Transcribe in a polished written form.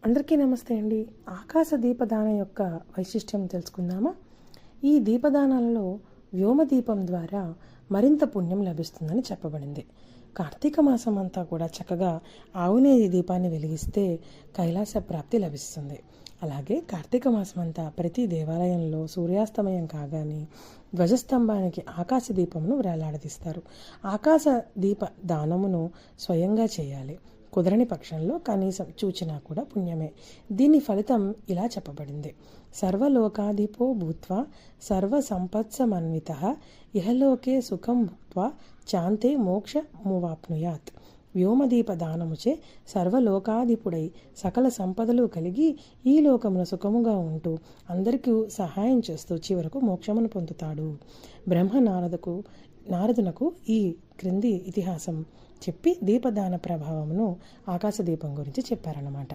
అందరికీ నమస్తే అండి. ఆకాశ దీపదానం యొక్క వైశిష్ట్యం తెలుసుకుందామా? ఈ దీపదానాలలో వ్యోమదీపం ద్వారా మరింత పుణ్యం లభిస్తుందని చెప్పబడింది. కార్తీక మాసం అంతా కూడా చక్కగా ఆవునేది దీపాన్ని వెలిగిస్తే కైలాస ప్రాప్తి లభిస్తుంది. అలాగే కార్తీక మాసం అంతా ప్రతి దేవాలయంలో సూర్యాస్తమయం కాగానే ధ్వజస్తంభానికి ఆకాశ దీపమును వేలాడదీస్తారు. ఆకాశ దీప దానమును స్వయంగా చేయాలి. కుదరని పక్షంలో కనీసం చూచినా కూడా పుణ్యమే. దీని ఫలితం ఇలా చెప్పబడింది: సర్వలోకాధిపో భూత్వా సర్వసంపత్సమన్వితః ఇహలోకే సుఖం భుక్త్వా చాంతే మోక్షమువాప్నుయాత్. వ్యోమదీప దానముచే సర్వలోకాధిపుడై సకల సంపదలు కలిగి ఈ లోకమున సుఖముగా ఉంటూ అందరికీ సహాయం చేస్తూ చివరకు మోక్షమును పొందుతాడు. నారదునకు ఈ క్రింది ఇతిహాసం చెప్పి దీపదాన ప్రభావమును ఆకాశదీపం గురించి చెప్పారన్నమాట.